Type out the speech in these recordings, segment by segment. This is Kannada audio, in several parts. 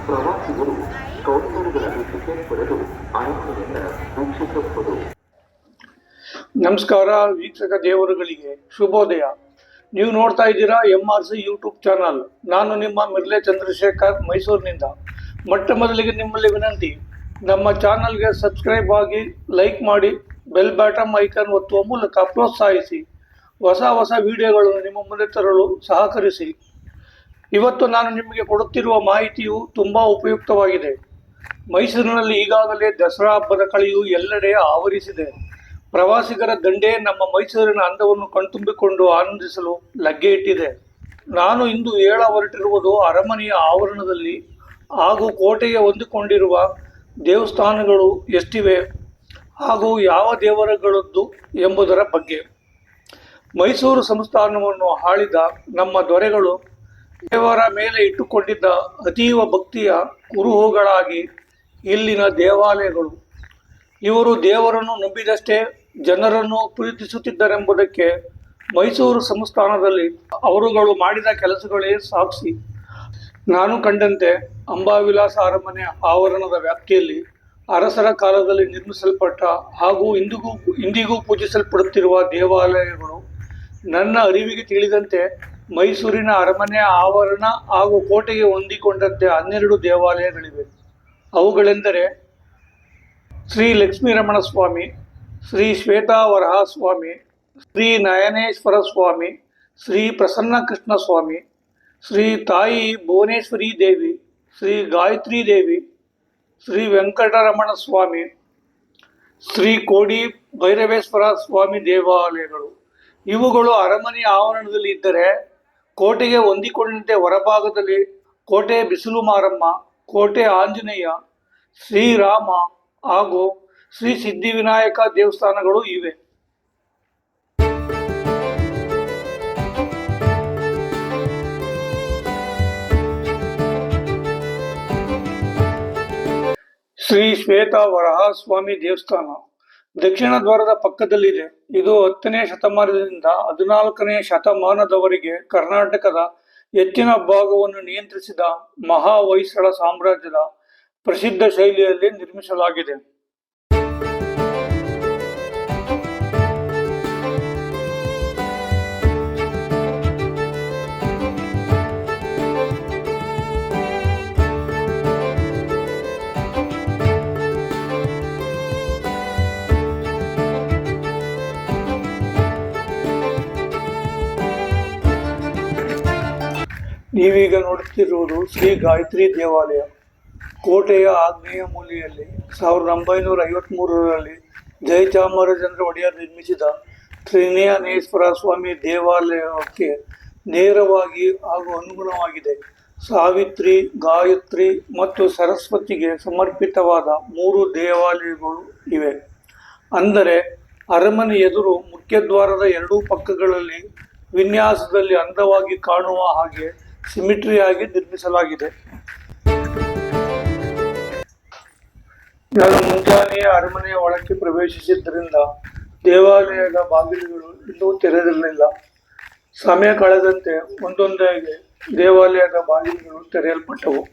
ಪ್ರವಾಸಿಗರು ಕೌಂಟರ್ಗಳಲ್ಲಿ ಟಿಕೆಟ್ ಪಡೆದು ಅರಮನೆಯನ್ನ ವೀಕ್ಷಿಸಬಹುದು. ನಮಸ್ಕಾರ ವೀಕ್ಷಕ ದೇವರುಗಳಿಗೆ ಶುಭೋದಯ. ನೀವು ನೋಡ್ತಾ ಇದ್ದೀರಾ MRC ಯೂಟ್ಯೂಬ್ ಚಾನಲ್. ನಾನು ನಿಮ್ಮ ಮಿರ್ಲೆ ಚಂದ್ರಶೇಖರ್, ಮೈಸೂರಿನಿಂದ. ಮೊಟ್ಟ ಮೊದಲಿಗೆ ನಿಮ್ಮಲ್ಲಿ ವಿನಂತಿ, ನಮ್ಮ ಚಾನಲ್ಗೆ ಸಬ್ಸ್ಕ್ರೈಬ್ ಆಗಿ, ಲೈಕ್ ಮಾಡಿ, ಬೆಲ್ ಬಟನ್ ಐಕಾನ್ ಒತ್ತುವ ಮೂಲಕ ಪ್ರೋತ್ಸಾಹಿಸಿ. ಹೊಸ ವಿಡಿಯೋಗಳನ್ನು ನಿಮ್ಮ ಮುಂದೆ ತರಲು ಸಹಕರಿಸಿ. ಇವತ್ತು ನಾನು ನಿಮಗೆ ಕೊಡುತ್ತಿರುವ ಮಾಹಿತಿಯು ತುಂಬ ಉಪಯುಕ್ತವಾಗಿದೆ. ಮೈಸೂರಿನಲ್ಲಿ ಈಗಾಗಲೇ ದಸರಾ ಹಬ್ಬದ ಕಳೆಯು ಎಲ್ಲೆಡೆ ಆವರಿಸಿದೆ. ಪ್ರವಾಸಿಗರ ದಂಡೇ ನಮ್ಮ ಮೈಸೂರಿನ ಅಂದವನ್ನು ಕಣ್ತುಂಬಿಕೊಂಡು ಆನಂದಿಸಲು ಲಗ್ಗೆ ಇಟ್ಟಿದೆ. ನಾನು ಇಂದು ಹೊರಟಿರುವುದು ಅರಮನೆಯ ಆವರಣದಲ್ಲಿ ಹಾಗೂ ಕೋಟೆಗೆ ಹೊಂದಿಕೊಂಡಿರುವ ದೇವಸ್ಥಾನಗಳು ಎಷ್ಟಿವೆ ಹಾಗೂ ಯಾವ ದೇವರುಗಳದ್ದು ಎಂಬುದರ ಬಗ್ಗೆ. ಮೈಸೂರು ಸಂಸ್ಥಾನವನ್ನು ಆಳಿದ ನಮ್ಮ ದೊರೆಗಳು ದೇವರ ಮೇಲೆ ಇಟ್ಟುಕೊಂಡಿದ್ದ ಅತೀವ ಭಕ್ತಿಯ ಕುರುಹುಗಳಾಗಿ ಇಲ್ಲಿನ ದೇವಾಲಯಗಳು. ಇವರು ದೇವರನ್ನು ನಂಬಿದಷ್ಟೇ ಜನರನ್ನು ಪ್ರೀತಿಸುತ್ತಿದ್ದರೆಂಬುದಕ್ಕೆ ಮೈಸೂರು ಸಂಸ್ಥಾನದಲ್ಲಿ ಅವರುಗಳು ಮಾಡಿದ ಕೆಲಸಗಳೇ ಸಾಕ್ಷಿ. ನಾನು ಕಂಡಂತೆ ಅಂಬಾವಿಲಾಸ ಅರಮನೆ ಆವರಣದ ವ್ಯಾಪ್ತಿಯಲ್ಲಿ ಅರಸರ ಕಾಲದಲ್ಲಿ ನಿರ್ಮಿಸಲ್ಪಟ್ಟ ಹಾಗೂ ಇಂದಿಗೂ ಪೂಜಿಸಲ್ಪಡುತ್ತಿರುವ ದೇವಾಲಯಗಳು. ನನ್ನ ಅರಿವಿಗೆ ತಿಳಿದಂತೆ ಮೈಸೂರಿನ ಅರಮನೆ ಆವರಣ ಹಾಗೂ ಕೋಟೆಗೆ ಹೊಂದಿಕೊಂಡಂತೆ 12 ದೇವಾಲಯಗಳಿವೆ. ಅವುಗಳೆಂದರೆ ಶ್ರೀ ಲಕ್ಷ್ಮೀರಮಣ ಸ್ವಾಮಿ, ಶ್ರೀ ಶ್ವೇತಾವರಹ ಸ್ವಾಮಿ, ಶ್ರೀ ನಯನೇಶ್ವರ ಸ್ವಾಮಿ, ಶ್ರೀ ಪ್ರಸನ್ನಕೃಷ್ಣ ಸ್ವಾಮಿ, ಶ್ರೀ ತಾಯಿ ಭುವನೇಶ್ವರಿ ದೇವಿ, ಶ್ರೀ ಗಾಯತ್ರಿ ದೇವಿ, ಶ್ರೀ ವೆಂಕಟರಮಣ ಸ್ವಾಮಿ, ಶ್ರೀ ಕೋಡಿ ಭೈರವೇಶ್ವರ ಸ್ವಾಮಿ ದೇವಾಲಯಗಳು. ಇವುಗಳು ಅರಮನೆಯ ಆವರಣದಲ್ಲಿ ಇದ್ದರೆ, ಕೋಟೆಗೆ ಹೊಂದಿಕೊಂಡಂತೆ ಹೊರಭಾಗದಲ್ಲಿ ಕೋಟೆ ಬಿಸಿಲು ಮಾರಮ್ಮ, ಕೋಟೆ ಆಂಜನೇಯ, ಶ್ರೀರಾಮ ಹಾಗೂ ಶ್ರೀ ಸಿದ್ಧಿವಿನಾಯಕ ದೇವಸ್ಥಾನಗಳು ಇವೆ. ಶ್ರೀ ಶ್ವೇತಾವರಹ ಸ್ವಾಮಿ ದೇವಸ್ಥಾನ ದಕ್ಷಿಣ ದ್ವಾರದ ಪಕ್ಕದಲ್ಲಿದೆ. ಇದು 10ನೇ ಶತಮಾನದಿಂದ 14ನೇ ಶತಮಾನದವರೆಗೆ ಕರ್ನಾಟಕದ ಹೆಚ್ಚಿನ ಭಾಗವನ್ನು ನಿಯಂತ್ರಿಸಿದ ಮಹಾಹೊಯ್ಸಳ ಸಾಮ್ರಾಜ್ಯದ ಪ್ರಸಿದ್ಧ ಶೈಲಿಯಲ್ಲಿ ನಿರ್ಮಿಸಲಾಗಿದೆ. ನೀವೀಗ ನೋಡುತ್ತಿರುವುದು ಶ್ರೀ ಗಾಯತ್ರಿ ದೇವಾಲಯ. ಕೋಟೆಯ ಆಗ್ನೇಯ ಮೂಲೆಯಲ್ಲಿ 1953ರಲ್ಲಿ ಜಯಚಾಮರಾಜೇಂದ್ರ ಒಡೆಯರ್ ನಿರ್ಮಿಸಿದ ತ್ರಿನಯನೇಶ್ವರ ಸ್ವಾಮಿ ದೇವಾಲಯಕ್ಕೆ ನೇರವಾಗಿ ಹಾಗೂ ಅನುಗುಣವಾಗಿದೆ. ಸಾವಿತ್ರಿ, ಗಾಯತ್ರಿ ಮತ್ತು ಸರಸ್ವತಿಗೆ ಸಮರ್ಪಿತವಾದ 3 ದೇವಾಲಯಗಳು ಇವೆ. ಅಂದರೆ ಅರಮನೆ ಎದುರು ಮುಖ್ಯದ್ವಾರದ 2 ಪಕ್ಕಗಳಲ್ಲಿ ವಿನ್ಯಾಸದಲ್ಲಿ ಅಂದವಾಗಿ ಕಾಣುವ ಹಾಗೆ ಸಿಮಿಟ್ರಿಯಾಗಿ ನಿರ್ಮಿಸಲಾಗಿದೆ. ನಾನು ಮುಂಜಾನೆಯ ಅರಮನೆಯ ಒಳಕ್ಕೆ ಪ್ರವೇಶಿಸಿದ್ದರಿಂದ ದೇವಾಲಯದ ಬಾಗಿಲುಗಳು ಇನ್ನೂ ತೆರೆದಿರಲಿಲ್ಲ. ಸಮಯ ಕಳೆದಂತೆ ಒಂದೊಂದಾಗಿ ದೇವಾಲಯದ ಬಾಗಿಲುಗಳು ತೆರೆಯಲ್ಪಟ್ಟವು.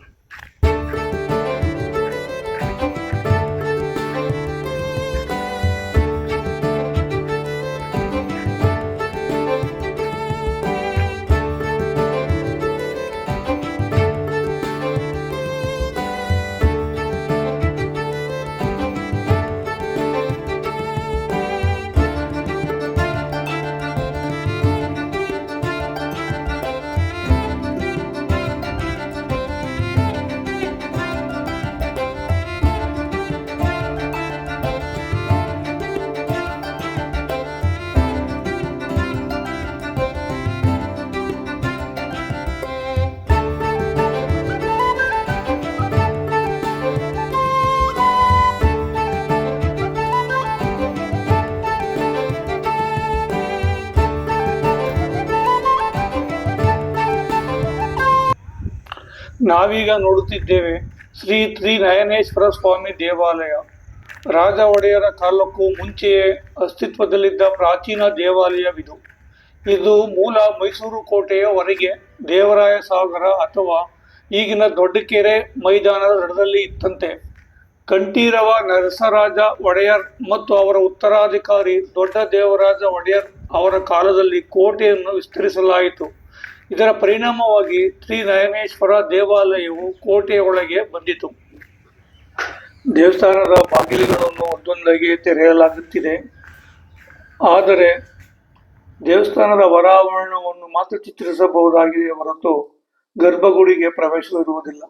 ನಾವೀಗ ನೋಡುತ್ತಿದ್ದೇವೆ ಶ್ರೀ ನಯನೇಶ್ವರ ಸ್ವಾಮಿ ದೇವಾಲಯ. ರಾಜ ಒಡೆಯರ ಕಾಲಕ್ಕೂ ಮುಂಚೆಯೇ ಅಸ್ತಿತ್ವದಲ್ಲಿದ್ದ ಪ್ರಾಚೀನ ದೇವಾಲಯವಿದು. ಇದು ಮೂಲ ಮೈಸೂರು ಕೋಟೆಯ ಹೊರಗೆ ದೇವರಾಯ ಸಾಗರ ಅಥವಾ ಈಗಿನ ದೊಡ್ಡಕೆರೆ ಮೈದಾನದ ದಡದಲ್ಲಿ ಇತ್ತಂತೆ. ಕಂಠೀರವ ನರಸರಾಜ ಒಡೆಯರ್ ಮತ್ತು ಅವರ ಉತ್ತರಾಧಿಕಾರಿ ದೊಡ್ಡ ದೇವರಾಜ ಒಡೆಯರ್ ಅವರ ಕಾಲದಲ್ಲಿ ಕೋಟೆಯನ್ನು ವಿಸ್ತರಿಸಲಾಯಿತು. ಇದರ ಪರಿಣಾಮವಾಗಿ ಶ್ರೀ ನಯನೇಶ್ವರ ದೇವಾಲಯವು ಕೋಟೆಯ ಒಳಗೆ ಬಂದಿತು. ದೇವಸ್ಥಾನದ ಬಾಗಿಲುಗಳನ್ನು ಒಂದೊಂದಾಗಿ ತೆರೆಯಲಾಗುತ್ತಿದೆ. ಆದರೆ ದೇವಸ್ಥಾನದ ಹೊರಾವರಣವನ್ನು ಮಾತ್ರ ಚಿತ್ರಿಸಬಹುದಾಗಿದೆ ಹೊರತು ಗರ್ಭಗುಡಿಗೆ ಪ್ರವೇಶವಿರುವುದಿಲ್ಲ.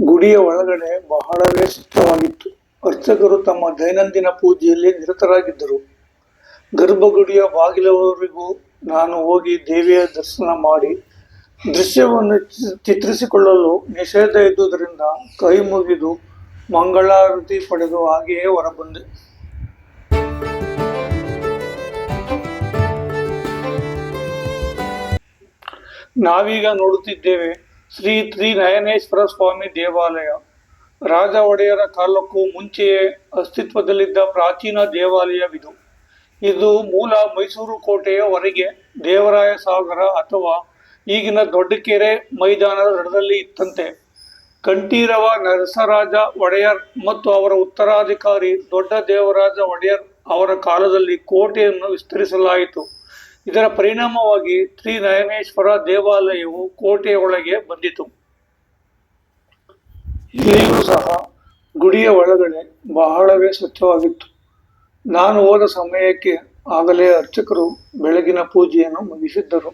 ಗುಡಿಯ ಒಳಗಡೆ ಬಹಳವೇ ಸ್ವಚ್ಛವಾಗಿತ್ತು. ಅರ್ಚಕರು ತಮ್ಮ ದೈನಂದಿನ ಪೂಜೆಯಲ್ಲಿ ನಿರತರಾಗಿದ್ದರು. ಗರ್ಭಗುಡಿಯ ಬಾಗಿಲವರೆಗೂ ನಾನು ಹೋಗಿ ದೇವಿಯ ದರ್ಶನ ಮಾಡಿ ದೃಶ್ಯವನ್ನು ಚಿತ್ರಿಸಿಕೊಳ್ಳಲು ನಿಷೇಧ ಇದ್ದುದರಿಂದ ಕೈ ಮುಗಿದು ಮಂಗಳಾರತಿ ಪಡೆದು ಹಾಗೆಯೇ ಹೊರಬಂದೆ. ನಾವೀಗ ನೋಡುತ್ತಿದ್ದೇವೆ ಶ್ರೀ ನಯನೇಶ್ವರ ಸ್ವಾಮಿ ದೇವಾಲಯ. ರಾಜ ಒಡೆಯರ ಕಾಲಕ್ಕೂ ಮುಂಚೆಯೇ ಅಸ್ತಿತ್ವದಲ್ಲಿದ್ದ ಪ್ರಾಚೀನ ದೇವಾಲಯವಿದು. ಇದು ಮೂಲ ಮೈಸೂರು ಕೋಟೆಯ ಹೊರಗೆ ದೇವರಾಯ ಸಾಗರ ಅಥವಾ ಈಗಿನ ದೊಡ್ಡಕೆರೆ ಮೈದಾನದ ದಡದಲ್ಲಿ ಇತ್ತಂತೆ. ಕಂಠೀರವ ನರಸರಾಜ ಒಡೆಯರ್ ಮತ್ತು ಅವರ ಉತ್ತರಾಧಿಕಾರಿ ದೊಡ್ಡ ದೇವರಾಜ ಒಡೆಯರ್ ಅವರ ಕಾಲದಲ್ಲಿ ಕೋಟೆಯನ್ನು ವಿಸ್ತರಿಸಲಾಯಿತು. ಇದರ ಪರಿಣಾಮವಾಗಿ ಶ್ರೀ ನಯನೇಶ್ವರ ದೇವಾಲಯವು ಕೋಟೆಯ ಒಳಗೆ ಬಂದಿತು. ಇಲ್ಲಿಯೂ ಸಹ ಗುಡಿಯ ಒಳಗಡೆ ಬಹಳವೇ ಸ್ವಚ್ಛವಾಗಿತ್ತು. ನಾನು ಹೋದ ಸಮಯಕ್ಕೆ ಆಗಲೇ ಅರ್ಚಕರು ಬೆಳಗಿನ ಪೂಜೆಯನ್ನು ಮುಗಿಸಿದ್ದರು.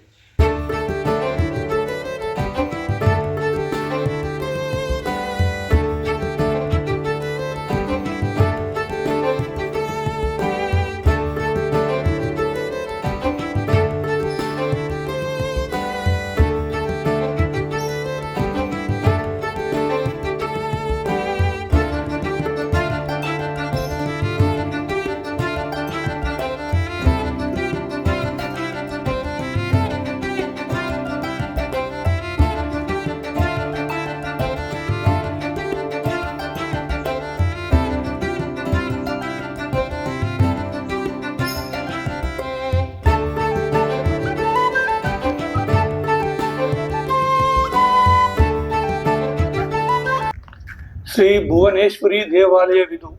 ಶ್ರೀ ಭುವನೇಶ್ವರಿ ದೇವಾಲಯವಿದು.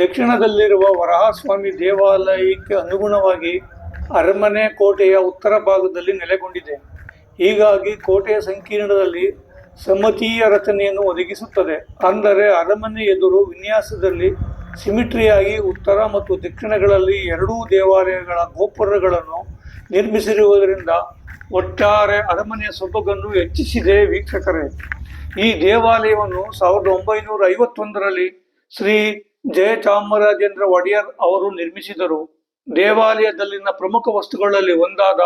ದಕ್ಷಿಣದಲ್ಲಿರುವ ವರಹಸ್ವಾಮಿ ದೇವಾಲಯಕ್ಕೆ ಅನುಗುಣವಾಗಿ ಅರಮನೆ ಕೋಟೆಯ ಉತ್ತರ ಭಾಗದಲ್ಲಿ ನೆಲೆಗೊಂಡಿದೆ. ಹೀಗಾಗಿ ಕೋಟೆಯ ಸಂಕೀರ್ಣದಲ್ಲಿ ಸಮತೀಯ ರಚನೆಯನ್ನು ಒದಗಿಸುತ್ತದೆ. ಅಂದರೆ ಅರಮನೆ ಎದುರು ವಿನ್ಯಾಸದಲ್ಲಿ ಸಿಮಿಟ್ರಿಯಾಗಿ ಉತ್ತರ ಮತ್ತು ದಕ್ಷಿಣಗಳಲ್ಲಿ ಎರಡೂ ದೇವಾಲಯಗಳ ಗೋಪುರಗಳನ್ನು ನಿರ್ಮಿಸಿರುವುದರಿಂದ ಒಟ್ಟಾರೆ ಅರಮನೆಯ ಸೊಬಗನ್ನು ಹೆಚ್ಚಿಸಿದೆ. ವೀಕ್ಷಕರೇ, ಈ ದೇವಾಲಯವನ್ನು 1951ರಲ್ಲಿ ಶ್ರೀ ಜಯಚಾಮರಾಜೇಂದ್ರ ಒಡೆಯರ್ ಅವರು ನಿರ್ಮಿಸಿದರು. ದೇವಾಲಯದಲ್ಲಿನ ಪ್ರಮುಖ ವಸ್ತುಗಳಲ್ಲಿ ಒಂದಾದ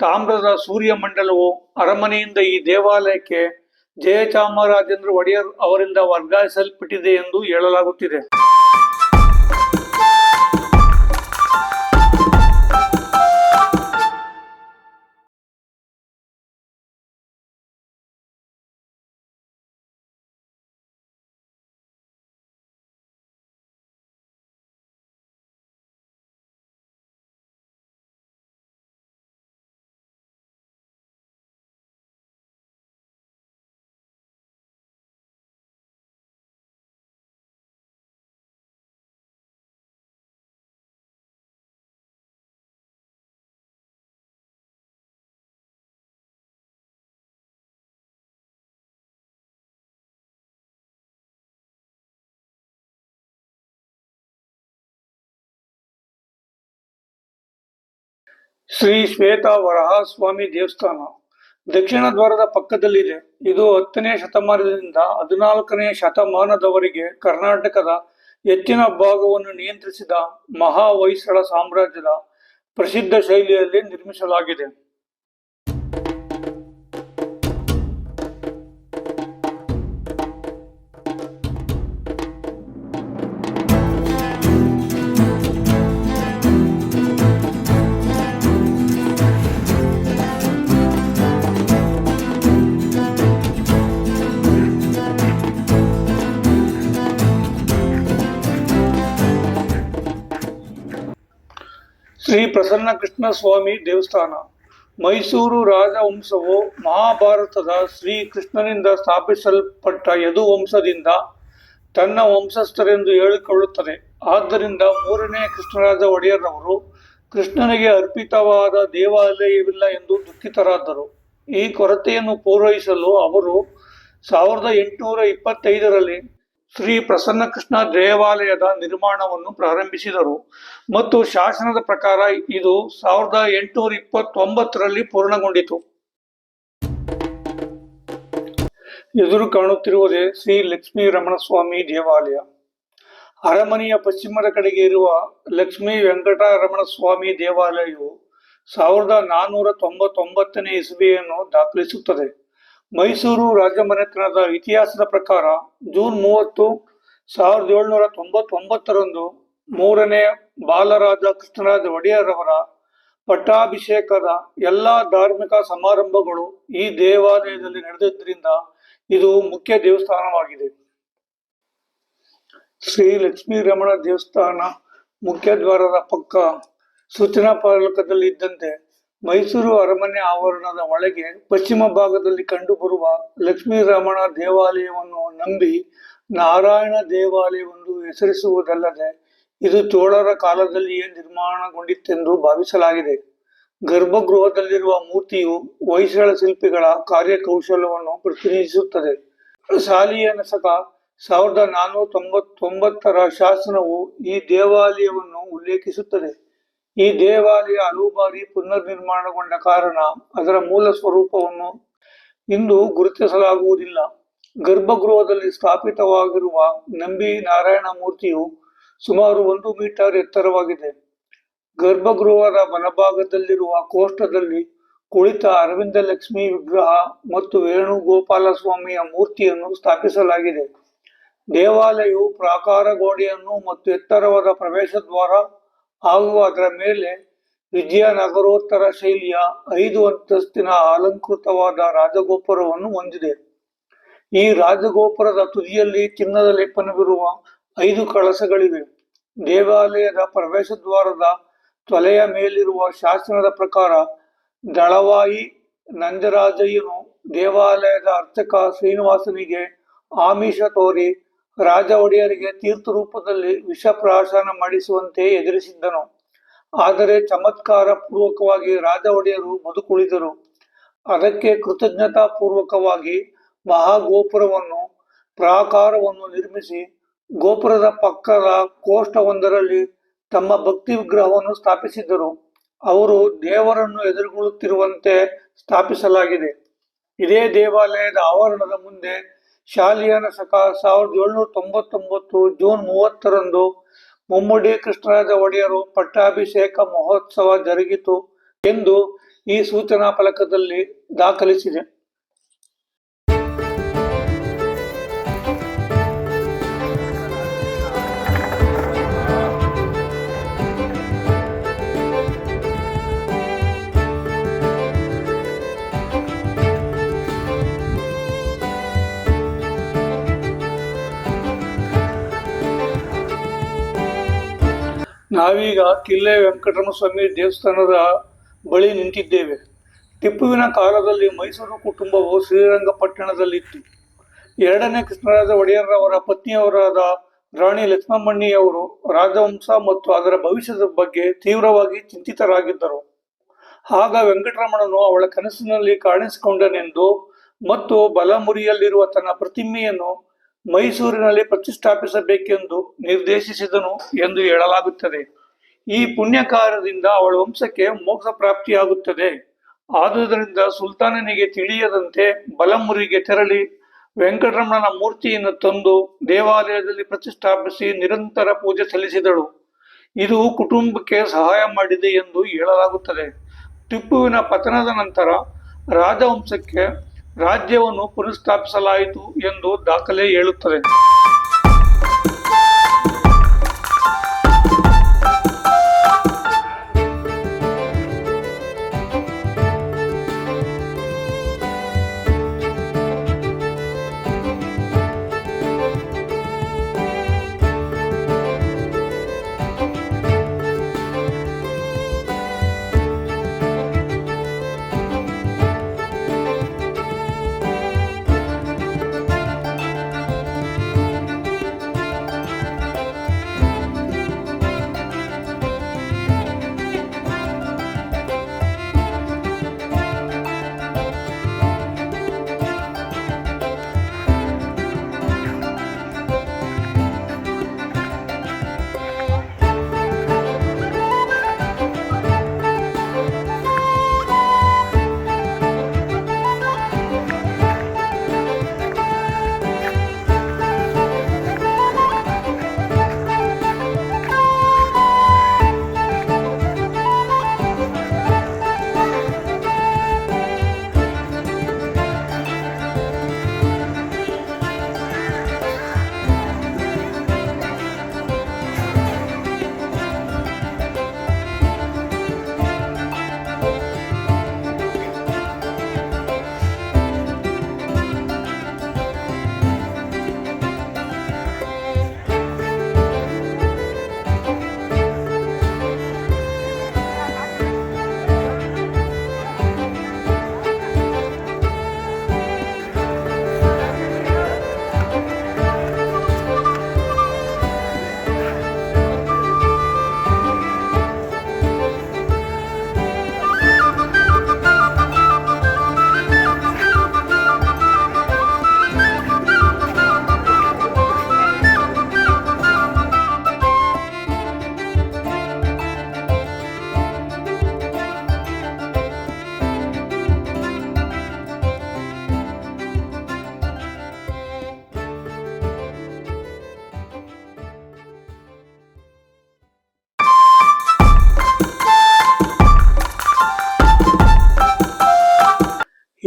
ತಾಮ್ರದ ಸೂರ್ಯಮಂಡಲವು ಅರಮನೆಯಿಂದ ಈ ದೇವಾಲಯಕ್ಕೆ ಜಯಚಾಮರಾಜೇಂದ್ರ ಒಡೆಯರ್ ಅವರಿಂದ ವರ್ಗಾಯಿಸಲ್ಪಟ್ಟಿದೆ ಎಂದು ಹೇಳಲಾಗುತ್ತಿದೆ. ಶ್ರೀ ಶ್ವೇತ ವರಹಸ್ವಾಮಿ ದೇವಸ್ಥಾನ ದಕ್ಷಿಣ ದ್ವಾರದ ಪಕ್ಕದಲ್ಲಿದೆ. ಇದು 10ನೇ ಶತಮಾನದಿಂದ 14ನೇ ಶತಮಾನದವರೆಗೆ ಕರ್ನಾಟಕದ ಹೆಚ್ಚಿನ ಭಾಗವನ್ನು ನಿಯಂತ್ರಿಸಿದ ಮಹಾಹೊಯ್ಸಳ ಸಾಮ್ರಾಜ್ಯದ ಪ್ರಸಿದ್ಧ ಶೈಲಿಯಲ್ಲಿ ನಿರ್ಮಿಸಲಾಗಿದೆ. ಶ್ರೀ ಪ್ರಸನ್ನಕೃಷ್ಣ ಸ್ವಾಮಿ ದೇವಸ್ಥಾನ. ಮೈಸೂರು ರಾಜವಂಶವು ಮಹಾಭಾರತದ ಶ್ರೀಕೃಷ್ಣನಿಂದ ಸ್ಥಾಪಿಸಲ್ಪಟ್ಟ ಯದುವಂಶದಿಂದ ತನ್ನ ವಂಶಸ್ಥರೆಂದು ಹೇಳಿಕೊಳ್ಳುತ್ತದೆ. ಆದ್ದರಿಂದ 3ನೇ ಕೃಷ್ಣರಾಜ ಒಡೆಯರ್ರವರು ಕೃಷ್ಣನಿಗೆ ಅರ್ಪಿತವಾದ ದೇವಾಲಯವಿಲ್ಲ ಎಂದು ದುಃಖಿತರಾದರು. ಈ ಕೊರತೆಯನ್ನು ಪೂರೈಸಲು ಅವರು 1825ರಲ್ಲಿ ಶ್ರೀ ಪ್ರಸನ್ನಕೃಷ್ಣ ದೇವಾಲಯದ ನಿರ್ಮಾಣವನ್ನು ಪ್ರಾರಂಭಿಸಿದರು ಮತ್ತು ಶಾಸನದ ಪ್ರಕಾರ ಇದು 1829ರಲ್ಲಿ ಪೂರ್ಣಗೊಂಡಿತು. ಎದುರು ಕಾಣುತ್ತಿರುವುದೇ ಶ್ರೀ ಲಕ್ಷ್ಮೀ ರಮಣಸ್ವಾಮಿ ದೇವಾಲಯ. ಅರಮನೆಯ ಪಶ್ಚಿಮದ ಕಡೆಗೆ ಇರುವ ಲಕ್ಷ್ಮೀ ವೆಂಕಟರಮಣ ಸ್ವಾಮಿ ದೇವಾಲಯವು 1499ನೇ ಇಸವಿಯನ್ನು ದಾಖಲಿಸುತ್ತದೆ. ಮೈಸೂರು ರಾಜಮನೆತನದ ಇತಿಹಾಸದ ಪ್ರಕಾರ ಜೂನ್ 30, 1799ರಂದು 3ನೇ ಬಾಲರಾಜ ಕೃಷ್ಣರಾಜ ಒಡೆಯರ್ರವರ ಪಟ್ಟಾಭಿಷೇಕದ ಎಲ್ಲಾ ಧಾರ್ಮಿಕ ಸಮಾರಂಭಗಳು ಈ ದೇವಾಲಯದಲ್ಲಿ ನಡೆದಿದ್ದರಿಂದ ಇದು ಮುಖ್ಯ ದೇವಸ್ಥಾನವಾಗಿದೆ. ಶ್ರೀ ಲಕ್ಷ್ಮೀ ರಮಣ ದೇವಸ್ಥಾನ ಮುಖ್ಯ ದ್ವಾರದ ಪಕ್ಕ ಸೂಚನಾ ಫಲಕದಲ್ಲಿ ಇದ್ದಂತೆ ಮೈಸೂರು ಅರಮನೆ ಆವರಣದ ಒಳಗೆ ಪಶ್ಚಿಮ ಭಾಗದಲ್ಲಿ ಕಂಡುಬರುವ ಲಕ್ಷ್ಮೀ ರಮಣ ದೇವಾಲಯವನ್ನು ನಂಬಿ ನಾರಾಯಣ ದೇವಾಲಯವೆಂದು ಹೆಸರಿಸುವುದಲ್ಲದೆ ಇದು ಚೋಳರ ಕಾಲದಲ್ಲಿಯೇ ನಿರ್ಮಾಣಗೊಂಡಿತ್ತೆಂದು ಭಾವಿಸಲಾಗಿದೆ. ಗರ್ಭಗೃಹದಲ್ಲಿರುವ ಮೂರ್ತಿಯು ಹೊಯ್ಸಳ ಶಿಲ್ಪಿಗಳ ಕಾರ್ಯಕೌಶಲವನ್ನು ಪ್ರತಿನಿಧಿಸುತ್ತದೆ. ಶಾಲಿಯ ಶಕ 1499ರ ಶಾಸನವು ಈ ದೇವಾಲಯವನ್ನು ಉಲ್ಲೇಖಿಸುತ್ತದೆ. ಈ ದೇವಾಲಯ ಹಲವು ಬಾರಿ ಪುನರ್ನಿರ್ಮಾಣಗೊಂಡ ಕಾರಣ ಅದರ ಮೂಲ ಸ್ವರೂಪವನ್ನು ಇಂದು ಗುರುತಿಸಲಾಗುವುದಿಲ್ಲ. ಗರ್ಭಗೃಹದಲ್ಲಿ ಸ್ಥಾಪಿತವಾಗಿರುವ ನಂಬಿ ನಾರಾಯಣ ಮೂರ್ತಿಯು ಸುಮಾರು 1 ಮೀಟರ್ ಎತ್ತರವಾಗಿದೆ. ಗರ್ಭಗೃಹದ ಬಲಭಾಗದಲ್ಲಿರುವ ಕೋಷ್ಟದಲ್ಲಿ ಕುಳಿತ ಅರವಿಂದ ಲಕ್ಷ್ಮಿ ವಿಗ್ರಹ ಮತ್ತು ವೇಣುಗೋಪಾಲ ಸ್ವಾಮಿಯ ಮೂರ್ತಿಯನ್ನು ಸ್ಥಾಪಿಸಲಾಗಿದೆ. ದೇವಾಲಯವು ಪ್ರಾಕಾರ ಗೋಡೆಯನ್ನು ಮತ್ತು ಎತ್ತರವಾದ ಪ್ರವೇಶ ದ್ವಾರ ಹಾಗೂ ಅದರ ಮೇಲೆ ವಿಜಯನಗರೋತ್ತರ ಶೈಲಿಯ 5 ಅಂತಸ್ತಿನ ಅಲಂಕೃತವಾದ ರಾಜಗೋಪುರವನ್ನು ಹೊಂದಿದೆ. ಈ ರಾಜಗೋಪುರದ ತುದಿಯಲ್ಲಿ ಚಿನ್ನದ ಲೇಪನವಿರುವ 5 ಕಳಸಗಳಿವೆ. ದೇವಾಲಯದ ಪ್ರವೇಶ ದ್ವಾರದ ತೊಲೆಯ ಮೇಲಿರುವ ಶಾಸನದ ಪ್ರಕಾರ ದಳವಾಯಿ ನಂಜರಾಜಯ್ಯನು ದೇವಾಲಯದ ಅರ್ಚಕ ಶ್ರೀನಿವಾಸನಿಗೆ ಆಮಿಷ ತೋರಿ ರಾಜ ಒಡೆಯರಿಗೆ ತೀರ್ಥ ರೂಪದಲ್ಲಿ ವಿಷಪ್ರಾಶನ ಮಾಡಿಸುವಂತೆ ಎದುರಿಸಿದ್ದನು. ಆದರೆ ಚಮತ್ಕಾರ ಪೂರ್ವಕವಾಗಿ ರಾಜ ಒಡೆಯರು ಬದುಕುಳಿದರು. ಅದಕ್ಕೆ ಕೃತಜ್ಞತಾ ಪೂರ್ವಕವಾಗಿ ಮಹಾಗೋಪುರವನ್ನು ಪ್ರಾಕಾರವನ್ನು ನಿರ್ಮಿಸಿ ಗೋಪುರದ ಪಕ್ಕದ ಕೋಷ್ಟವೊಂದರಲ್ಲಿ ತಮ್ಮ ಭಕ್ತಿ ವಿಗ್ರಹವನ್ನು ಸ್ಥಾಪಿಸಿದ್ದರು. ಅವರು ದೇವರನ್ನು ಎದುರುಗೊಳ್ಳುತ್ತಿರುವಂತೆ ಸ್ಥಾಪಿಸಲಾಗಿದೆ. ಇದೇ ದೇವಾಲಯದ ಆವರಣದ ಮುಂದೆ ಶಾಲಿಯನ ಶಕ 1799 ಜೂನ್ 30ರಂದು ಮುಮ್ಮಡಿ ಕೃಷ್ಣರಾಜ ಒಡೆಯರು ಪಟ್ಟಾಭಿಷೇಕ ಮಹೋತ್ಸವ ಜರುಗಿತು ಎಂದು ಈ ಸೂಚನಾ ಫಲಕದಲ್ಲಿ ದಾಖಲಿಸಿದೆ. ನಾವೀಗ ಕಿಲ್ಲೆ ವೆಂಕಟರಮಣ ಸ್ವಾಮಿ ದೇವಸ್ಥಾನದ ಬಳಿ ನಿಂತಿದ್ದೇವೆ. ಟಿಪ್ಪುವಿನ ಕಾಲದಲ್ಲಿ ಮೈಸೂರು ಕುಟುಂಬವು ಶ್ರೀರಂಗಪಟ್ಟಣದಲ್ಲಿತ್ತು. 2ನೇ ಕೃಷ್ಣರಾಜ ಒಡೆಯರ್ರವರ ಪತ್ನಿಯವರಾದ ರಾಣಿ ಲಕ್ಷ್ಮಮ್ಮಣ್ಣಿಯವರು ರಾಜವಂಶ ಮತ್ತು ಅದರ ಭವಿಷ್ಯದ ಬಗ್ಗೆ ತೀವ್ರವಾಗಿ ಚಿಂತಿತರಾಗಿದ್ದರು. ಆಗ ವೆಂಕಟರಮಣನು ಅವಳ ಕನಸಿನಲ್ಲಿ ಕಾಣಿಸಿಕೊಂಡನೆಂದು ಮತ್ತು ಬಲಮುರಿಯಲ್ಲಿರುವ ತನ್ನ ಪ್ರತಿಮೆಯನ್ನು ಮೈಸೂರಿನಲ್ಲಿ ಪ್ರತಿಷ್ಠಾಪಿಸಬೇಕೆಂದು ನಿರ್ದೇಶಿಸಿದನು ಎಂದು ಹೇಳಲಾಗುತ್ತದೆ. ಈ ಪುಣ್ಯ ಕಾರ್ಯದಿಂದ ಅವಳ ವಂಶಕ್ಕೆ ಮೋಕ್ಷ ಪ್ರಾಪ್ತಿಯಾಗುತ್ತದೆ. ಆದುದರಿಂದ ಸುಲ್ತಾನನಿಗೆ ತಿಳಿಯದಂತೆ ಬಲಮುರಿಗೆ ತೆರಳಿ ವೆಂಕಟರಮಣನ ಮೂರ್ತಿಯನ್ನು ತಂದು ದೇವಾಲಯದಲ್ಲಿ ಪ್ರತಿಷ್ಠಾಪಿಸಿ ನಿರಂತರ ಪೂಜೆ ಸಲ್ಲಿಸಿದಳು. ಇದು ಕುಟುಂಬಕ್ಕೆ ಸಹಾಯ ಮಾಡಿದೆ ಎಂದು ಹೇಳಲಾಗುತ್ತದೆ. ಟಿಪ್ಪುವಿನ ಪತನದ ನಂತರ ರಾಜವಂಶಕ್ಕೆ ರಾಜ್ಯವನ್ನು ಪುನಃಸ್ಥಾಪಿಸಲಾಯಿತು ಎಂದು ದಾಖಲೆ ಹೇಳುತ್ತದೆ.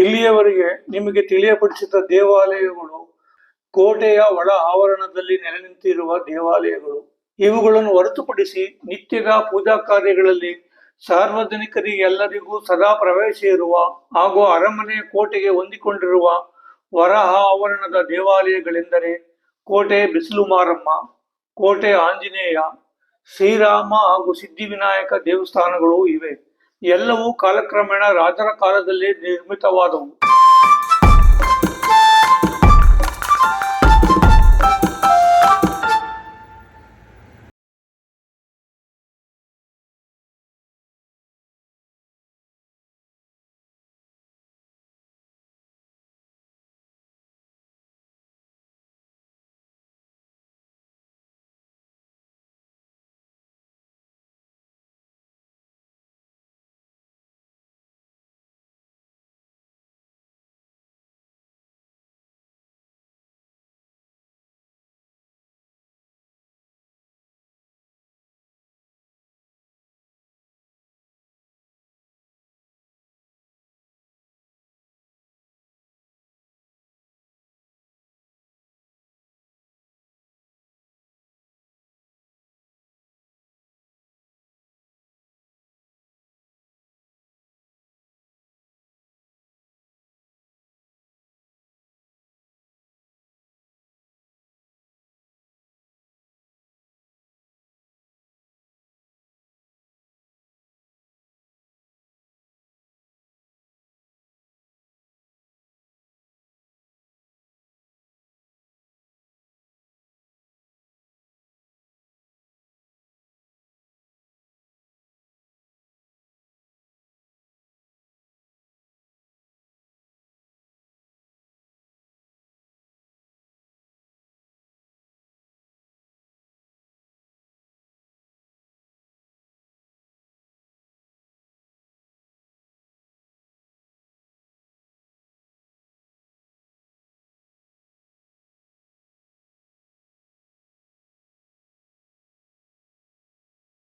ಇಲ್ಲಿಯವರೆಗೆ ನಿಮಗೆ ತಿಳಿಯಪಡಿಸಿದ ದೇವಾಲಯಗಳು ಕೋಟೆಯ ಒಳ ಆವರಣದಲ್ಲಿ ನೆಲೆ ನಿಂತಿರುವ ದೇವಾಲಯಗಳು. ಇವುಗಳನ್ನು ಹೊರತುಪಡಿಸಿ ನಿತ್ಯದ ಪೂಜಾ ಕಾರ್ಯಗಳಲ್ಲಿ ಸಾರ್ವಜನಿಕರಿಗೆಲ್ಲರಿಗೂ ಸದಾ ಪ್ರವೇಶ ಇರುವ ಹಾಗೂ ಅರಮನೆಯ ಕೋಟೆಗೆ ಹೊಂದಿಕೊಂಡಿರುವ ಹೊರ ಆವರಣದ ದೇವಾಲಯಗಳೆಂದರೆ ಕೋಟೆ ಬಿಸಿಲು ಮಾರಮ್ಮ, ಕೋಟೆ ಆಂಜನೇಯ, ಶ್ರೀರಾಮ ಹಾಗೂ ಸಿದ್ಧಿವಿನಾಯಕ ದೇವಸ್ಥಾನಗಳು ಇವೆ. ಎಲ್ಲವೂ ಕಾಲಕ್ರಮೇಣ ರಾಜರ ಕಾಲದಲ್ಲಿ ನಿರ್ಮಿತವಾದವು.